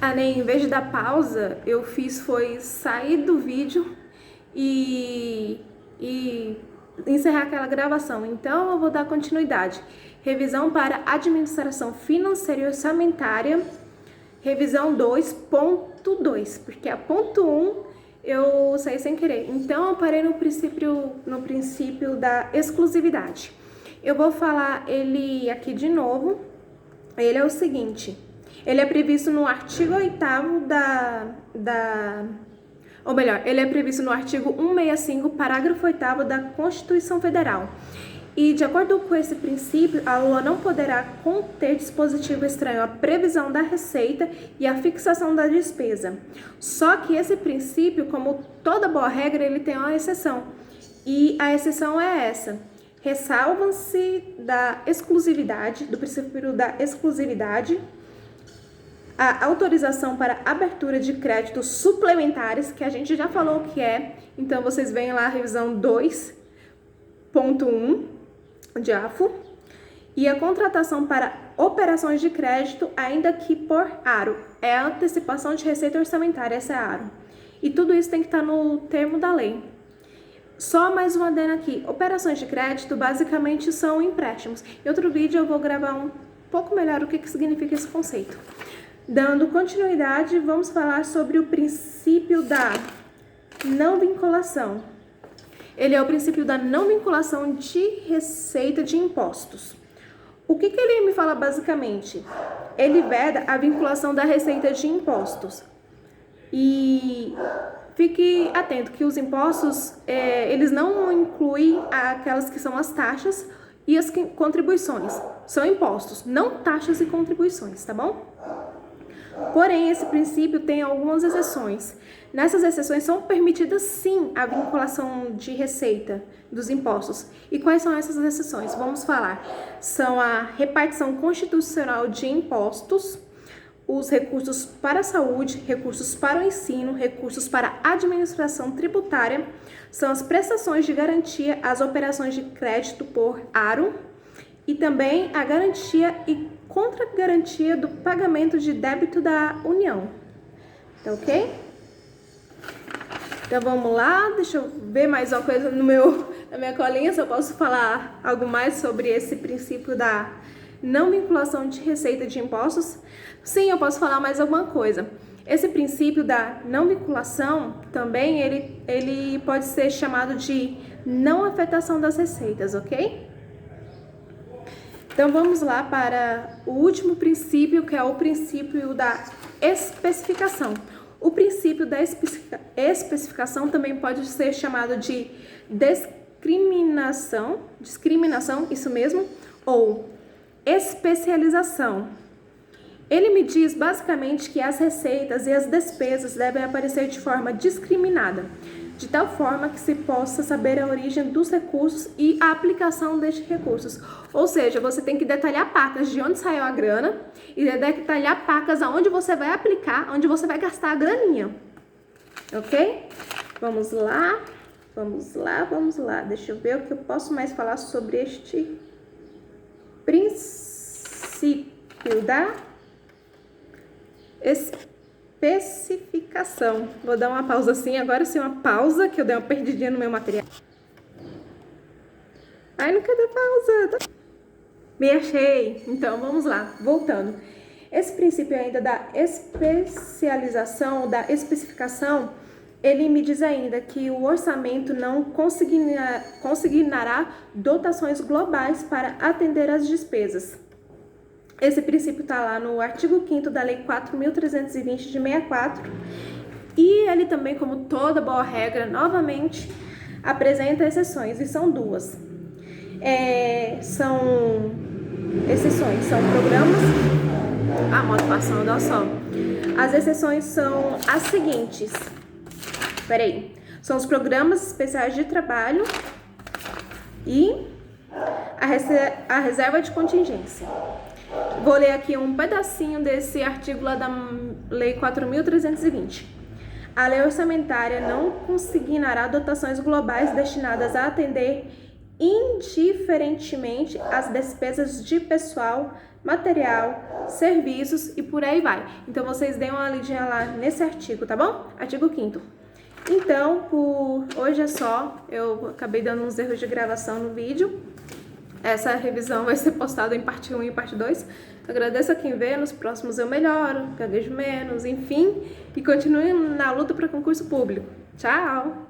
Em vez de dar pausa, eu fiz foi sair do vídeo e encerrar aquela gravação. Então, eu vou dar continuidade. Revisão para administração financeira e orçamentária, revisão 2.2, porque a ponto 1 eu saí sem querer. Então, eu parei no princípio da exclusividade. Eu vou falar ele aqui de novo. Ele é o seguinte: ele é previsto no artigo 8º ele é previsto no artigo 165, parágrafo 8º da Constituição Federal. E, de acordo com esse princípio, a LOA não poderá conter dispositivo estranho à previsão da receita e à fixação da despesa. Só que esse princípio, como toda boa regra, ele tem uma exceção. E a exceção é essa: ressalvam-se da exclusividade, do princípio da exclusividade, a autorização para abertura de créditos suplementares, que a gente já falou o que é. Então, vocês veem lá a revisão 2.1 de AFO, e a contratação para operações de crédito, ainda que por aro. É a antecipação de receita orçamentária, essa é a aro. E tudo isso tem que estar no termo da lei. Só mais uma adenda aqui: operações de crédito basicamente são empréstimos. Em outro vídeo eu vou gravar um pouco melhor o que significa esse conceito. Dando continuidade, vamos falar sobre o princípio da não vinculação. Ele é o princípio da não vinculação de receita de impostos. O que ele me fala basicamente? Ele veda a vinculação da receita de impostos. E fique atento que os impostos, eles não incluem aquelas que são as taxas e as contribuições. São impostos, não taxas e contribuições, tá bom? Porém, esse princípio tem algumas exceções. Nessas exceções são permitidas sim a vinculação de receita dos impostos. E quais são essas exceções? Vamos falar. São a repartição constitucional de impostos, os recursos para a saúde, recursos para o ensino, recursos para a administração tributária, são as prestações de garantia, as operações de crédito por aro e também a garantia e contra-garantia do pagamento de débito da União. Tá ok? Então vamos lá, deixa eu ver mais uma coisa na minha colinha, se eu posso falar algo mais sobre esse princípio da não vinculação de receita de impostos. Sim, eu posso falar mais alguma coisa. Esse princípio da não vinculação também ele pode ser chamado de não afetação das receitas, ok? Então vamos lá para o último princípio, que é o princípio da especificação. O princípio da especificação também pode ser chamado de discriminação, isso mesmo, ou especialização. Ele me diz basicamente que as receitas e as despesas devem aparecer de forma discriminada, de tal forma que se possa saber a origem dos recursos e a aplicação destes recursos. Ou seja, você tem que detalhar pacas de onde saiu a grana e detalhar pacas aonde você vai aplicar, onde você vai gastar a graninha. Ok? Vamos lá. Deixa eu ver o que eu posso mais falar sobre este princípio da especificação. Vou dar uma pausa assim, agora sim, uma pausa, que eu dei uma perdidinha no meu material. Ai, não quer dar pausa. Me achei. Então, vamos lá, voltando. Esse princípio ainda da especialização, da especificação, ele me diz ainda que o orçamento não consignará dotações globais para atender às despesas. Esse princípio está lá no artigo 5º da Lei 4.320 de 64, e ele também, como toda boa regra, novamente apresenta exceções, e são duas. São exceções, são programas... A moto passando, olha só. As exceções são as seguintes. São os programas especiais de trabalho e a reserva de contingência. Vou ler aqui um pedacinho desse artigo lá da Lei 4.320. A lei orçamentária não consignará dotações globais destinadas a atender indiferentemente às despesas de pessoal material, serviços e por aí vai. Então, vocês deem uma lidinha lá nesse artigo, tá bom? Artigo 5º. Então, por hoje é só. Eu acabei dando uns erros de gravação no vídeo. Essa revisão vai ser postada em parte 1 e parte 2. Agradeço a quem vê, nos próximos eu melhoro, gaguejo menos, enfim. E continue na luta para concurso público. Tchau!